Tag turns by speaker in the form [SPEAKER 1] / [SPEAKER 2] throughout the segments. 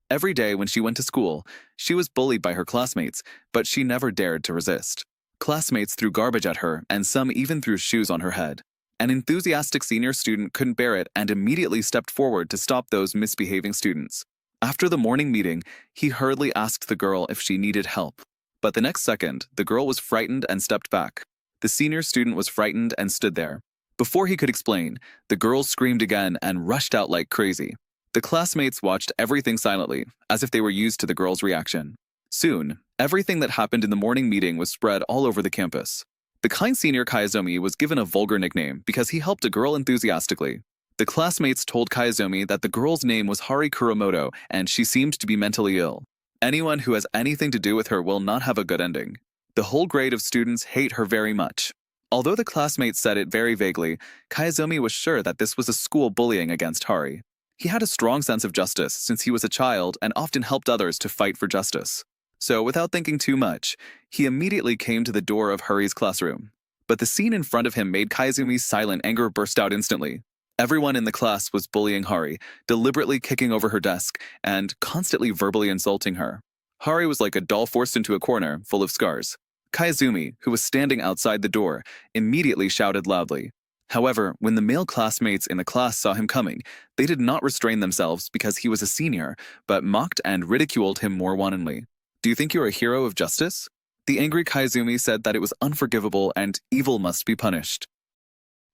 [SPEAKER 1] Every day when she went to school, she was bullied by her classmates, but she never dared to resist. Classmates threw garbage at her, and some even threw shoes on her head. An enthusiastic senior student couldn't bear it and immediately stepped forward to stop those misbehaving students. After the morning meeting, he hurriedly asked the girl if she needed help. But the next second, the girl was frightened and stepped back. The senior student was frightened and stood there. Before he could explain, the girl screamed again and rushed out like crazy. The classmates watched everything silently, as if they were used to the girl's reaction. Soon, everything that happened in the morning meeting was spread all over the campus. The kind senior Kiyosumi was given a vulgar nickname because he helped a girl enthusiastically. The classmates told Kiyosumi that the girl's name was Hari Kuramoto and she seemed to be mentally ill. Anyone who has anything to do with her will not have a good ending. The whole grade of students hate her very much. Although the classmates said it very vaguely, Kiyosumi was sure that this was a school bullying against Hari. He had a strong sense of justice since he was a child and often helped others to fight for justice. So, without thinking too much, he immediately came to the door of Hari's classroom. But the scene in front of him made Kiyosumi's silent anger burst out instantly. Everyone in the class was bullying Hari, deliberately kicking over her desk, and constantly verbally insulting her. Hari was like a doll forced into a corner, full of scars. Kiyosumi, who was standing outside the door, immediately shouted loudly. However, when the male classmates in the class saw him coming, they did not restrain themselves because he was a senior, but mocked and ridiculed him more wantonly. "Do you think you're a hero of justice?" The angry Kiyosumi said that it was unforgivable and evil must be punished.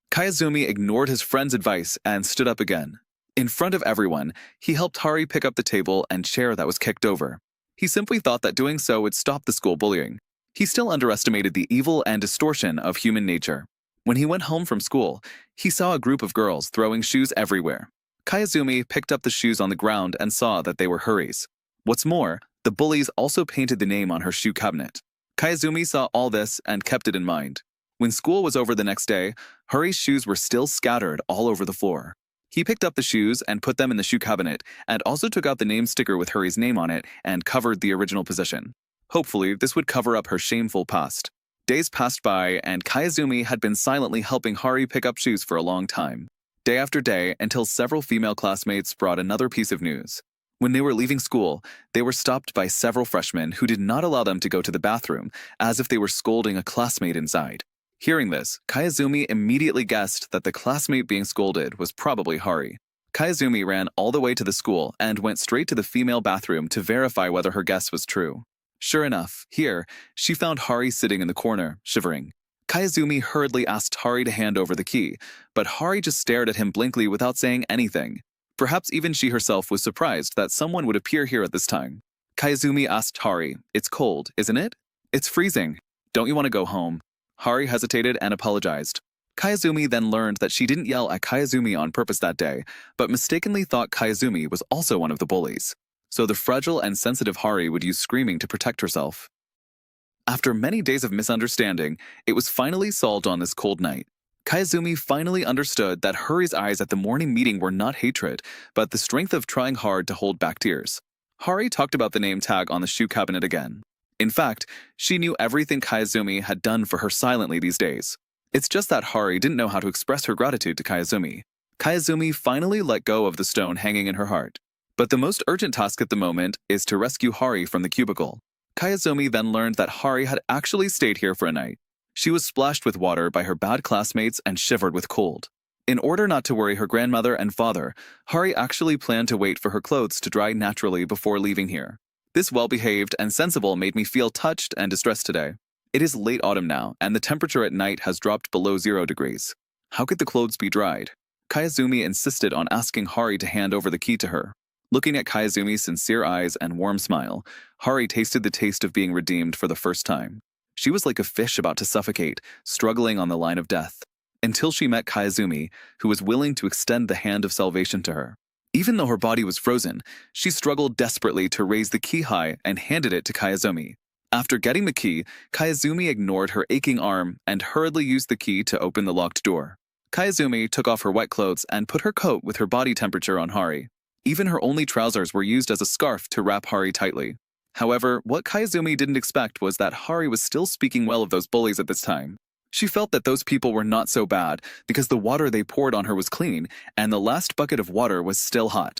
[SPEAKER 1] Kiyosumi ignored his friend's advice and stood up again. In front of everyone, he helped Hari pick up the table and chair that was kicked over. He simply thought that doing so would stop the school bullying. He still underestimated the evil and distortion of human nature. When he went home from school, he saw a group of girls throwing shoes everywhere. Kiyosumi picked up the shoes on the ground and saw that they were Hari's. What's more, the bullies also painted the name on her shoe cabinet. Kiyosumi saw all this and kept it in mind. When school was over the next day, Hari's shoes were still scattered all over the floor. He picked up the shoes and put them in the shoe cabinet, and also took out the name sticker with Hari's name on it and covered the original position. Hopefully, this would cover up her shameful past. Days passed by, and Kiyosumi had been silently helping Hari pick up shoes for a long time. Day after day, until several female classmates brought another piece of news. When they were leaving school, they were stopped by several freshmen who did not allow them to go to the bathroom, as if they were scolding a classmate inside. Hearing this, Kiyosumi immediately guessed that the classmate being scolded was probably Hari. Kiyosumi ran all the way to the school and went straight to the female bathroom to verify whether her guess was true. Sure enough, here, she found Hari sitting in the corner, shivering. Kiyosumi hurriedly asked Hari to hand over the key, but Hari just stared at him blankly without saying anything. Perhaps even she herself was surprised that someone would appear here at this time. Kiyosumi asked Hari, "It's cold, isn't it?" "It's freezing. Don't you want to go home?" Hari hesitated and apologized. Kiyosumi then learned that she didn't yell at Kiyosumi on purpose that day, but mistakenly thought Kiyosumi was also one of the bullies. So the fragile and sensitive Hari would use screaming to protect herself. After many days of misunderstanding, it was finally solved on this cold night. Kiyosumi finally understood that Hari's eyes at the morning meeting were not hatred, but the strength of trying hard to hold back tears. Hari talked about the name tag on the shoe cabinet again. In fact, she knew everything Kiyosumi had done for her silently these days. It's just that Hari didn't know how to express her gratitude to Kiyosumi. Kiyosumi finally let go of the stone hanging in her heart. But the most urgent task at the moment is to rescue Hari from the cubicle. Kiyosumi then learned that Hari had actually stayed here for a night. She was splashed with water by her bad classmates and shivered with cold. In order not to worry her grandmother and father, Hari actually planned to wait for her clothes to dry naturally before leaving here. This well-behaved and sensible made me feel touched and distressed today. It is late autumn now, and the temperature at night has dropped below 0 degrees. How could the clothes be dried? Kiyosumi insisted on asking Hari to hand over the key to her. Looking at Kiyosumi's sincere eyes and warm smile, Hari tasted the taste of being redeemed for the first time. She was like a fish about to suffocate, struggling on the line of death, until she met Kiyosumi, who was willing to extend the hand of salvation to her. Even though her body was frozen, she struggled desperately to raise the key high and handed it to Kiyosumi. After getting the key, Kiyosumi ignored her aching arm and hurriedly used the key to open the locked door. Kiyosumi took off her wet clothes and put her coat with her body temperature on Hari. Even her only trousers were used as a scarf to wrap Hari tightly. However, what Kiyosumi didn't expect was that Hari was still speaking well of those bullies at this time. She felt that those people were not so bad because the water they poured on her was clean and the last bucket of water was still hot.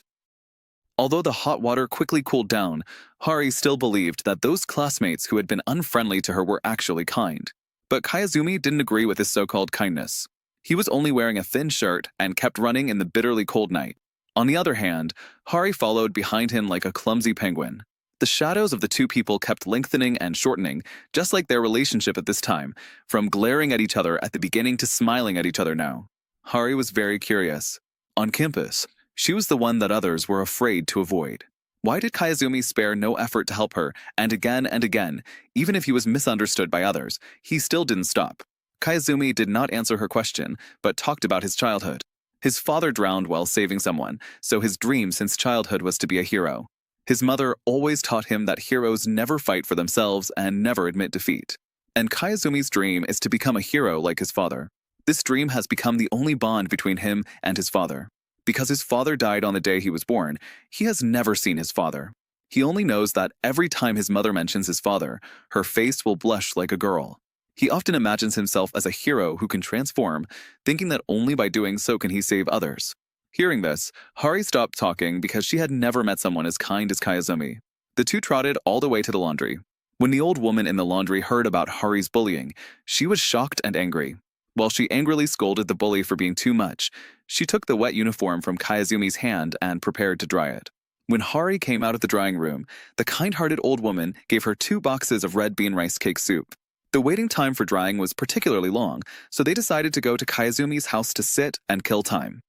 [SPEAKER 1] Although the hot water quickly cooled down, Hari still believed that those classmates who had been unfriendly to her were actually kind. But Kiyosumi didn't agree with his so-called kindness. He was only wearing a thin shirt and kept running in the bitterly cold night. On the other hand, Hari followed behind him like a clumsy penguin. The shadows of the two people kept lengthening and shortening, just like their relationship at this time, from glaring at each other at the beginning to smiling at each other now. Hari was very curious. On campus, she was the one that others were afraid to avoid. Why did Kiyosumi spare no effort to help her, and again, even if he was misunderstood by others, he still didn't stop? Kiyosumi did not answer her question, but talked about his childhood. His father drowned while saving someone, so his dream since childhood was to be a hero. His mother always taught him that heroes never fight for themselves and never admit defeat. And Kiyosumi's dream is to become a hero like his father. This dream has become the only bond between him and his father. Because his father died on the day he was born, he has never seen his father. He only knows that every time his mother mentions his father, her face will blush like a girl. He often imagines himself as a hero who can transform, thinking that only by doing so can he save others. Hearing this, Hari stopped talking because she had never met someone as kind as Kiyosumi. The two trotted all the way to the laundry. When the old woman in the laundry heard about Hari's bullying, she was shocked and angry. While she angrily scolded the bully for being too much, she took the wet uniform from Kiyosumi's hand and prepared to dry it. When Hari came out of the drying room, the kind-hearted old woman gave her 2 boxes of red bean rice cake soup. The waiting time for drying was particularly long, so they decided to go to Kiyosumi's house to sit and kill time.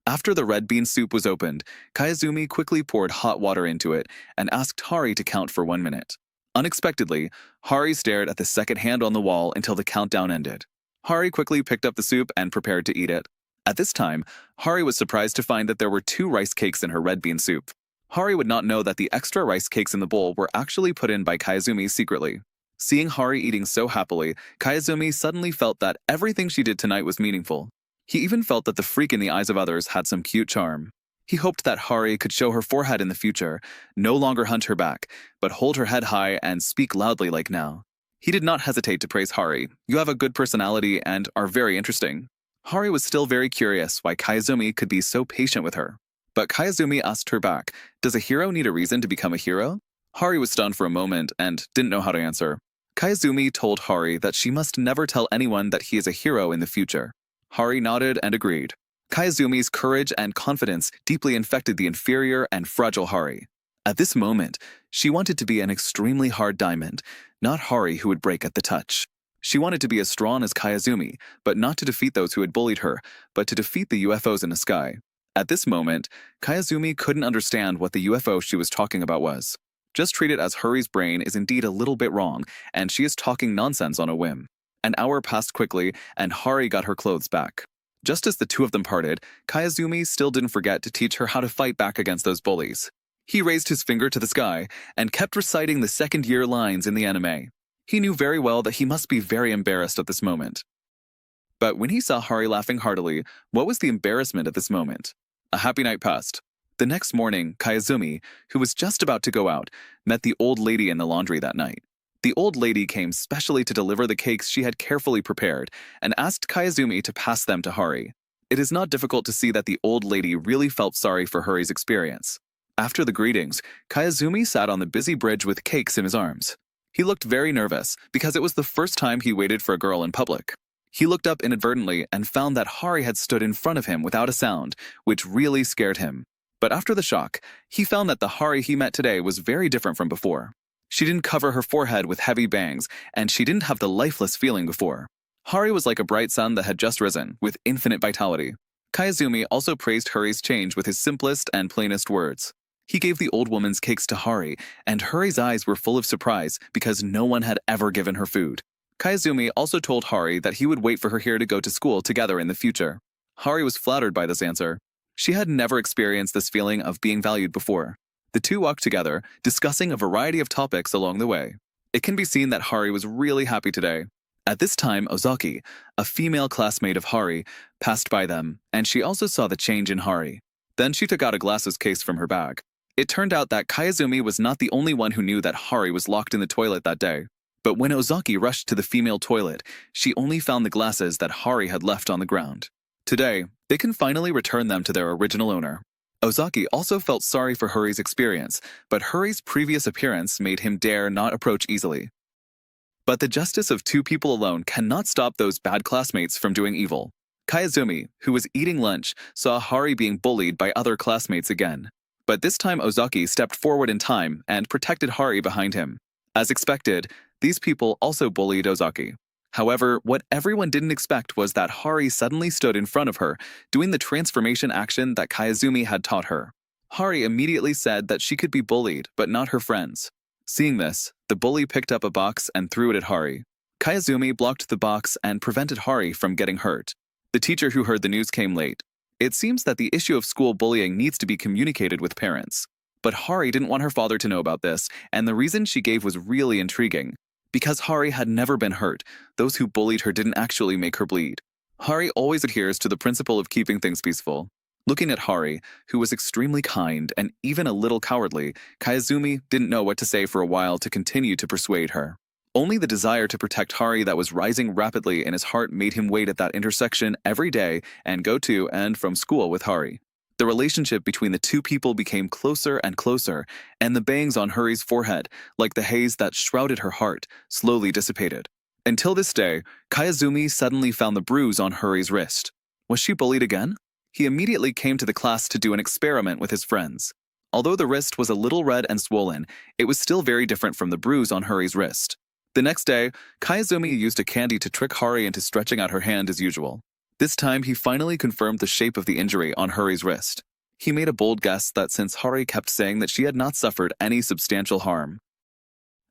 [SPEAKER 1] After the red bean soup was opened, Kiyosumi quickly poured hot water into it and asked Hari to count for 1 minute. Unexpectedly, Hari stared at the second hand on the wall until the countdown ended. Hari quickly picked up the soup and prepared to eat it. At this time, Hari was surprised to find that there were 2 rice cakes in her red bean soup. Hari would not know that the extra rice cakes in the bowl were actually put in by Kiyosumi secretly. Seeing Hari eating so happily, Kiyosumi suddenly felt that everything she did tonight was meaningful. He even felt that the freak in the eyes of others had some cute charm. He hoped that Hari could show her forehead in the future, no longer hunt her back, but hold her head high and speak loudly like now. He did not hesitate to praise Hari. "You have a good personality and are very interesting." Hari was still very curious why Kiyosumi could be so patient with her. But Kiyosumi asked her back, "Does a hero need a reason to become a hero?" Hari was stunned for a moment and didn't know how to answer. Kiyosumi told Hari that she must never tell anyone that he is a hero in the future. Hari nodded and agreed. Kiyosumi's courage and confidence deeply infected the inferior and fragile Hari. At this moment, she wanted to be an extremely hard diamond, not Hari who would break at the touch. She wanted to be as strong as Kiyosumi, but not to defeat those who had bullied her, but to defeat the UFOs in the sky. At this moment, Kiyosumi couldn't understand what the UFO she was talking about was. Just treat it as Hari's brain is indeed a little bit wrong, and she is talking nonsense on a whim. An hour passed quickly, and Hari got her clothes back. Just as the two of them parted, Kiyosumi still didn't forget to teach her how to fight back against those bullies. He raised his finger to the sky and kept reciting the second-year lines in the anime. He knew very well that he must be very embarrassed at this moment. But when he saw Hari laughing heartily, what was the embarrassment at this moment? A happy night passed. The next morning, Kiyosumi, who was just about to go out, met the old lady in the laundry that night. The old lady came specially to deliver the cakes she had carefully prepared and asked Kiyosumi to pass them to Hari. It is not difficult to see that the old lady really felt sorry for Hari's experience. After the greetings, Kiyosumi sat on the busy bridge with cakes in his arms. He looked very nervous because it was the first time he waited for a girl in public. He looked up inadvertently and found that Hari had stood in front of him without a sound, which really scared him. But after the shock, he found that the Hari he met today was very different from before. She didn't cover her forehead with heavy bangs, and she didn't have the lifeless feeling before. Hari was like a bright sun that had just risen, with infinite vitality. Kiyosumi also praised Hari's change with his simplest and plainest words. He gave the old woman's cakes to Hari, and Hari's eyes were full of surprise because no one had ever given her food. Kiyosumi also told Hari that he would wait for her here to go to school together in the future. Hari was flattered by this answer. She had never experienced this feeling of being valued before. The two walked together, discussing a variety of topics along the way. It can be seen that Hari was really happy today. At this time, Ozaki, a female classmate of Hari, passed by them, and she also saw the change in Hari. Then she took out a glasses case from her bag. It turned out that Kiyosumi was not the only one who knew that Hari was locked in the toilet that day. But when Ozaki rushed to the female toilet, she only found the glasses that Hari had left on the ground. Today, they can finally return them to their original owner. Ozaki also felt sorry for Huri's experience, but Huri's previous appearance made him dare not approach easily. But the justice of two people alone cannot stop those bad classmates from doing evil. Kiyosumi, who was eating lunch, saw Hari being bullied by other classmates again. But this time Ozaki stepped forward in time and protected Hari behind him. As expected, these people also bullied Ozaki. However, what everyone didn't expect was that Hari suddenly stood in front of her, doing the transformation action that Kiyosumi had taught her. Hari immediately said that she could be bullied, but not her friends. Seeing this, the bully picked up a box and threw it at Hari. Kiyosumi blocked the box and prevented Hari from getting hurt. The teacher who heard the news came late. It seems that the issue of school bullying needs to be communicated with parents. But Hari didn't want her father to know about this, and the reason she gave was really intriguing. Because Hari had never been hurt, those who bullied her didn't actually make her bleed. Hari always adheres to the principle of keeping things peaceful. Looking at Hari, who was extremely kind and even a little cowardly, Kiyosumi didn't know what to say for a while to continue to persuade her. Only the desire to protect Hari that was rising rapidly in his heart made him wait at that intersection every day and go to and from school with Hari. The relationship between the two people became closer and closer, and the bangs on Hari's forehead, like the haze that shrouded her heart, slowly dissipated. Until this day, Kiyosumi suddenly found the bruise on Hari's wrist. Was she bullied again? He immediately came to the class to do an experiment with his friends. Although the wrist was a little red and swollen, it was still very different from the bruise on Hari's wrist. The next day, Kiyosumi used a candy to trick Hari into stretching out her hand as usual. This time, he finally confirmed the shape of the injury on Hari's wrist. He made a bold guess that since Hari kept saying that she had not suffered any substantial harm,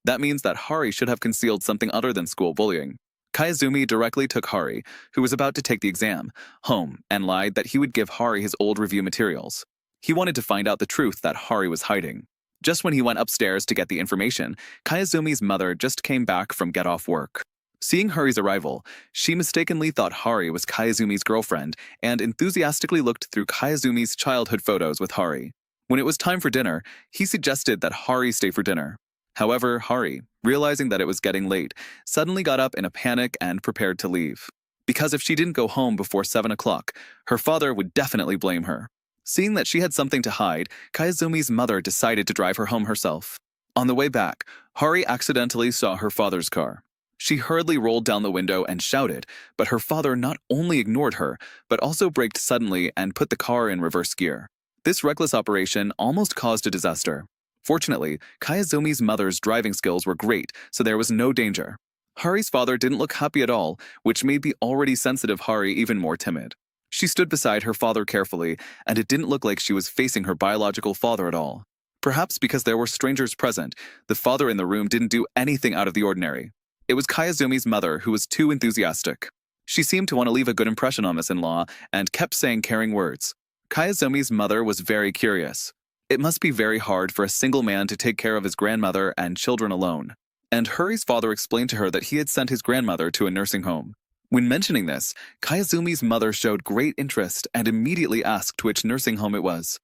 [SPEAKER 1] that means that Hari should have concealed something other than school bullying. Kiyosumi directly took Hari, who was about to take the exam, home and lied that he would give Hari his old review materials. He wanted to find out the truth that Hari was hiding. Just when he went upstairs to get the information, Kiyosumi's mother just came back from get off work. Seeing Hari's arrival, she mistakenly thought Hari was Kiyosumi's girlfriend and enthusiastically looked through Kiyosumi's childhood photos with Hari. When it was time for dinner, he suggested that Hari stay for dinner. However, Hari, realizing that it was getting late, suddenly got up in a panic and prepared to leave. Because if she didn't go home before 7 o'clock, her father would definitely blame her. Seeing that she had something to hide, Kiyosumi's mother decided to drive her home herself. On the way back, Hari accidentally saw her father's car. She hurriedly rolled down the window and shouted, but her father not only ignored her, but also braked suddenly and put the car in reverse gear. This reckless operation almost caused a disaster. Fortunately, Kiyosumi's mother's driving skills were great, so there was no danger. Hari's father didn't look happy at all, which made the already sensitive Hari even more timid. She stood beside her father carefully, and it didn't look like she was facing her biological father at all. Perhaps because there were strangers present, the father in the room didn't do anything out of the ordinary. It was Kiyosumi's mother who was too enthusiastic. She seemed to want to leave a good impression on this in-law and kept saying caring words. Kiyosumi's mother was very curious. It must be very hard for a single man to take care of his grandmother and children alone. And Hari's father explained to her that he had sent his grandmother to a nursing home. When mentioning this, Kiyosumi's mother showed great interest and immediately asked which nursing home it was.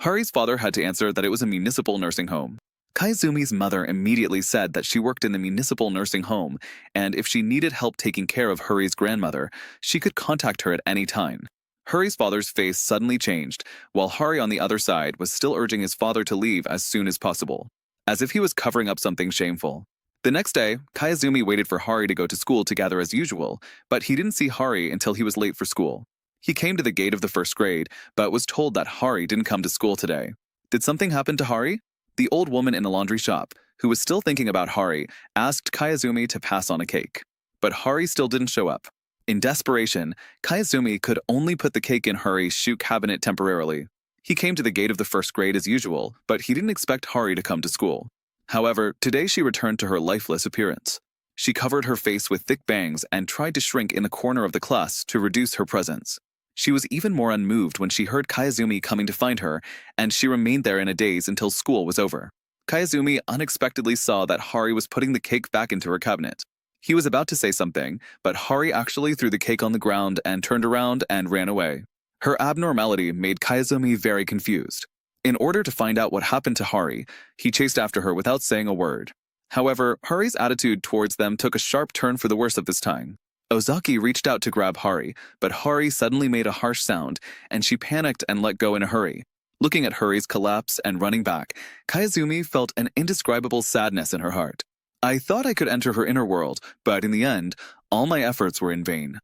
[SPEAKER 1] Hari's father had to answer that it was a municipal nursing home. Kiyosumi's mother immediately said that she worked in the municipal nursing home, and if she needed help taking care of Hari's grandmother, she could contact her at any time. Hari's father's face suddenly changed, while Hari on the other side was still urging his father to leave as soon as possible, as if he was covering up something shameful. The next day, Kiyosumi waited for Hari to go to school together as usual, but he didn't see Hari until he was late for school. He came to the gate of the first grade, but was told that Hari didn't come to school today. Did something happen to Hari? The old woman in the laundry shop, who was still thinking about Hari, asked Kiyosumi to pass on a cake. But Hari still didn't show up. In desperation, Kiyosumi could only put the cake in Hari's shoe cabinet temporarily. He came to the gate of the first grade as usual, but he didn't expect Hari to come to school. However, today she returned to her lifeless appearance. She covered her face with thick bangs and tried to shrink in the corner of the class to reduce her presence. She was even more unmoved when she heard Kiyosumi coming to find her, and she remained there in a daze until school was over. Kiyosumi unexpectedly saw that Hari was putting the cake back into her cabinet. He was about to say something, but Hari actually threw the cake on the ground and turned around and ran away. Her abnormality made Kiyosumi very confused. In order to find out what happened to Hari, he chased after her without saying a word. However, Hari's attitude towards them took a sharp turn for the worse at this time. Ozaki reached out to grab Hari, but Hari suddenly made a harsh sound, and she panicked and let go in a hurry. Looking at Hari's collapse and running back, Kayazumi felt an indescribable sadness in her heart. I thought I could enter her inner world, but in the end, all my efforts were in vain.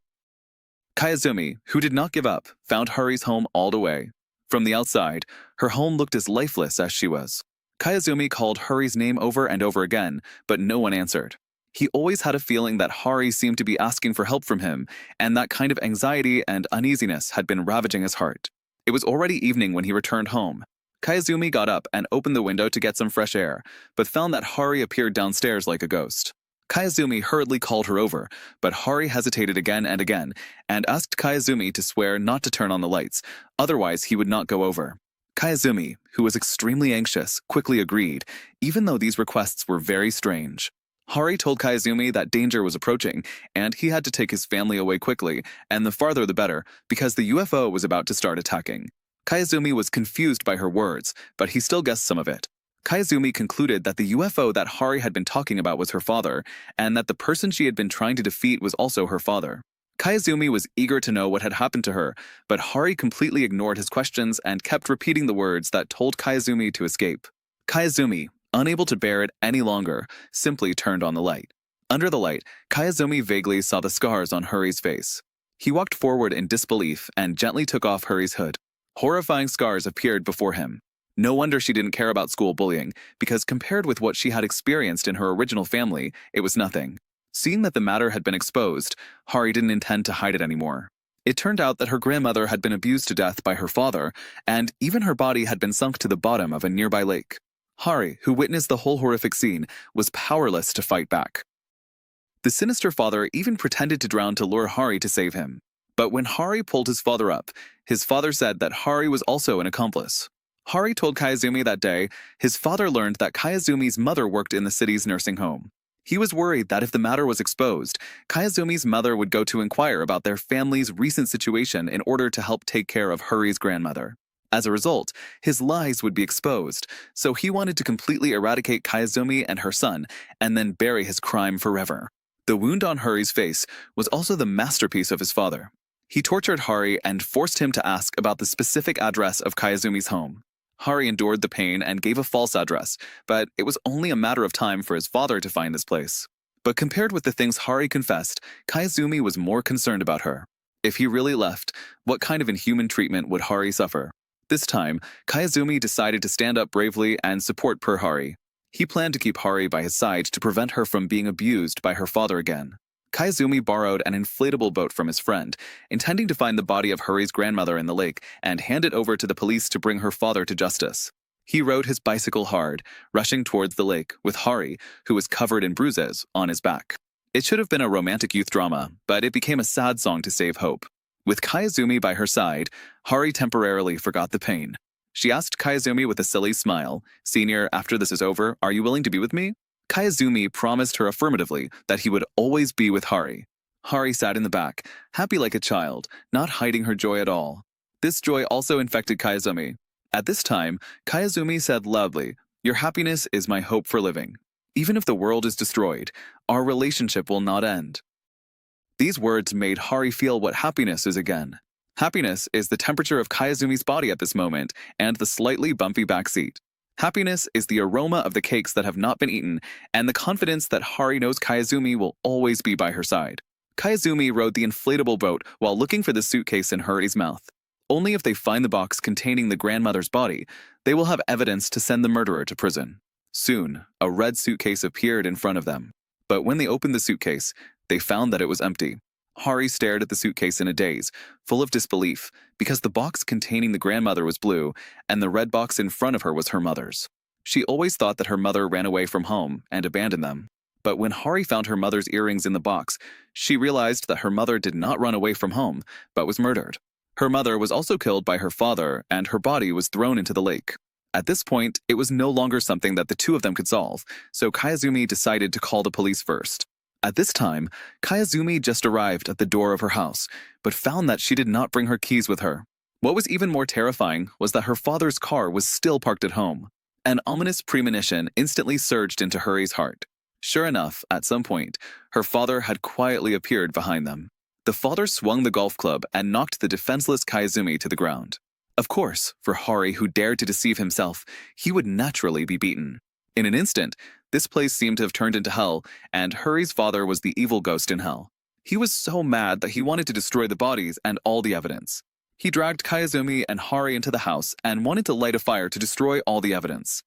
[SPEAKER 1] Kayazumi, who did not give up, found Hari's home all the way. From the outside, her home looked as lifeless as she was. Kayazumi called Hari's name over and over again, but no one answered. He always had a feeling that Hari seemed to be asking for help from him, and that kind of anxiety and uneasiness had been ravaging his heart. It was already evening when he returned home. Kayazumi got up and opened the window to get some fresh air, but found that Hari appeared downstairs like a ghost. Kayazumi hurriedly called her over, but Hari hesitated again and again, and asked Kayazumi to swear not to turn on the lights, otherwise he would not go over. Kayazumi, who was extremely anxious, quickly agreed, even though these requests were very strange. Hari told Kayazumi that danger was approaching, and he had to take his family away quickly, and the farther the better, because the UFO was about to start attacking. Kayazumi was confused by her words, but he still guessed some of it. Kayazumi concluded that the UFO that Hari had been talking about was her father, and that the person she had been trying to defeat was also her father. Kayazumi was eager to know what had happened to her, but Hari completely ignored his questions and kept repeating the words that told Kayazumi to escape. Kayazumi, unable to bear it any longer, simply turned on the light. Under the light, Kayazumi vaguely saw the scars on Hari's face. He walked forward in disbelief and gently took off Hari's hood. Horrifying scars appeared before him. No wonder she didn't care about school bullying, because compared with what she had experienced in her original family, it was nothing. Seeing that the matter had been exposed, Hari didn't intend to hide it anymore. It turned out that her grandmother had been abused to death by her father, and even her body had been sunk to the bottom of a nearby lake. Hari, who witnessed the whole horrific scene, was powerless to fight back. The sinister father even pretended to drown to lure Hari to save him. But when Hari pulled his father up, his father said that Hari was also an accomplice. Hari told Kayazumi that day his father learned that Kayazumi's mother worked in the city's nursing home. He was worried that if the matter was exposed, Kayazumi's mother would go to inquire about their family's recent situation in order to help take care of Hari's grandmother. As a result, his lies would be exposed, so he wanted to completely eradicate Kayazumi and her son, and then bury his crime forever. The wound on Hari's face was also the masterpiece of his father. He tortured Hari and forced him to ask about the specific address of Kayazumi's home. Hari endured the pain and gave a false address, but it was only a matter of time for his father to find this place. But compared with the things Hari confessed, Kayazumi was more concerned about her. If he really left, what kind of inhuman treatment would Hari suffer? This time, Kayazumi decided to stand up bravely and support Hari. He planned to keep Hari by his side to prevent her from being abused by her father again. Kayazumi borrowed an inflatable boat from his friend, intending to find the body of Hari's grandmother in the lake and hand it over to the police to bring her father to justice. He rode his bicycle hard, rushing towards the lake, with Hari, who was covered in bruises, on his back. It should have been a romantic youth drama, but it became a sad song to save hope. With Kayazumi by her side, Hari temporarily forgot the pain. She asked Kayazumi with a silly smile, "Senior, after this is over, are you willing to be with me?" Kayazumi promised her affirmatively that he would always be with Hari. Hari sat in the back, happy like a child, not hiding her joy at all. This joy also infected Kayazumi. At this time, Kayazumi said loudly, "Your happiness is my hope for living. Even if the world is destroyed, our relationship will not end." These words made Hari feel what happiness is again. Happiness is the temperature of Kayazumi's body at this moment and the slightly bumpy backseat. Happiness is the aroma of the cakes that have not been eaten and the confidence that Hari knows Kayazumi will always be by her side. Kayazumi rode the inflatable boat while looking for the suitcase in Hari's mouth. Only if they find the box containing the grandmother's body, they will have evidence to send the murderer to prison. Soon, a red suitcase appeared in front of them. But when they opened the suitcase, they found that it was empty. Hari stared at the suitcase in a daze, full of disbelief, because the box containing the grandmother was blue, and the red box in front of her was her mother's. She always thought that her mother ran away from home and abandoned them. But when Hari found her mother's earrings in the box, she realized that her mother did not run away from home, but was murdered. Her mother was also killed by her father, and her body was thrown into the lake. At this point, it was no longer something that the two of them could solve, so Kayazumi decided to call the police first. At this time, Kayazumi just arrived at the door of her house, but found that she did not bring her keys with her. What was even more terrifying was that her father's car was still parked at home. An ominous premonition instantly surged into Hari's heart. Sure enough, at some point, her father had quietly appeared behind them. The father swung the golf club and knocked the defenseless Kiyosumi to the ground. Of course, for Hari, who dared to deceive himself, he would naturally be beaten. In an instant, this place seemed to have turned into hell, and Hari's father was the evil ghost in hell. He was so mad that he wanted to destroy the bodies and all the evidence. He dragged Kiyosumi and Hari into the house and wanted to light a fire to destroy all the evidence.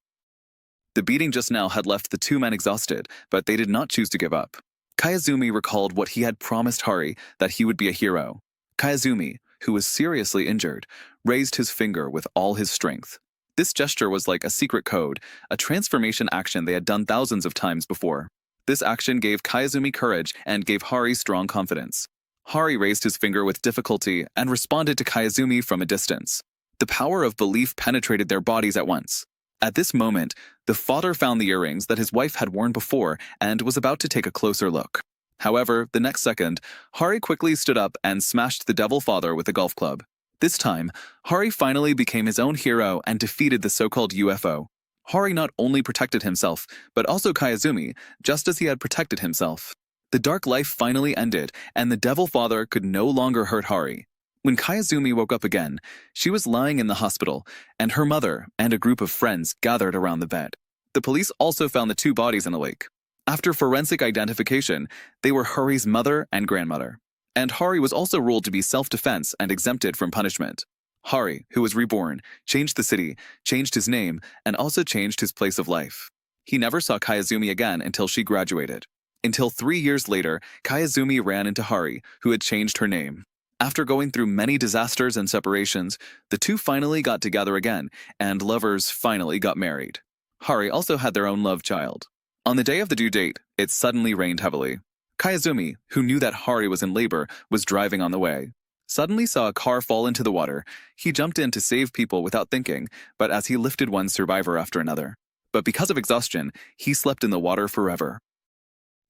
[SPEAKER 1] The beating just now had left the two men exhausted, but they did not choose to give up. Kiyosumi recalled what he had promised Hari, that he would be a hero. Kiyosumi, who was seriously injured, raised his finger with all his strength. This gesture was like a secret code, a transformation action they had done thousands of times before. This action gave Kiyosumi courage and gave Hari strong confidence. Hari raised his finger with difficulty and responded to Kiyosumi from a distance. The power of belief penetrated their bodies at once. At this moment, the father found the earrings that his wife had worn before and was about to take a closer look. However, the next second, Hari quickly stood up and smashed the devil father with a golf club. This time, Hari finally became his own hero and defeated the so-called UFO. Hari not only protected himself, but also Kiyosumi, just as he had protected himself. The dark life finally ended, and the devil father could no longer hurt Hari. When Kiyosumi woke up again, she was lying in the hospital, and her mother and a group of friends gathered around the bed. The police also found the two bodies in a lake. After forensic identification, they were Hari's mother and grandmother. And Hari was also ruled to be self-defense and exempted from punishment. Hari, who was reborn, changed the city, changed his name, and also changed his place of life. He never saw Kiyosumi again until she graduated. Until 3 years later, Kiyosumi ran into Hari, who had changed her name. After going through many disasters and separations, the two finally got together again, and lovers finally got married. Hari also had their own love child. On the day of the due date, it suddenly rained heavily. Kiyosumi, who knew that Hari was in labor, was driving on the way. Suddenly saw a car fall into the water. He jumped in to save people without thinking, but as he lifted one survivor after another. But because of exhaustion, he slept in the water forever.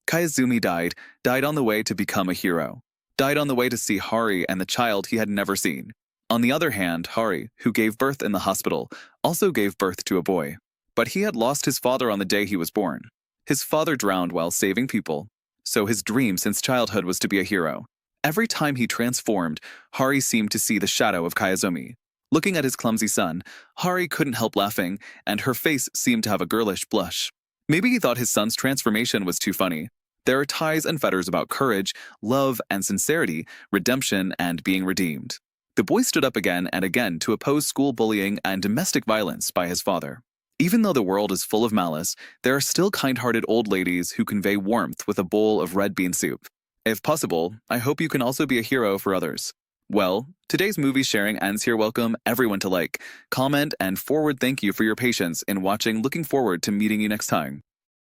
[SPEAKER 1] Kiyosumi died on the way to become a hero. Died on the way to see Hari and the child he had never seen. On the other hand, Hari, who gave birth in the hospital, also gave birth to a boy. But he had lost his father on the day he was born. His father drowned while saving people, so his dream since childhood was to be a hero. Every time he transformed, Hari seemed to see the shadow of Kiyosumi. Looking at his clumsy son, Hari couldn't help laughing, and her face seemed to have a girlish blush. Maybe he thought his son's transformation was too funny. There are ties and fetters about courage, love and sincerity, redemption and being redeemed. The boy stood up again and again to oppose school bullying and domestic violence by his father. Even though the world is full of malice, there are still kind-hearted old ladies who convey warmth with a bowl of red bean soup. If possible, I hope you can also be a hero for others. Well, today's movie sharing ends here. Welcome everyone to like, comment, and forward thank you for your patience in watching. Looking forward to meeting you next time.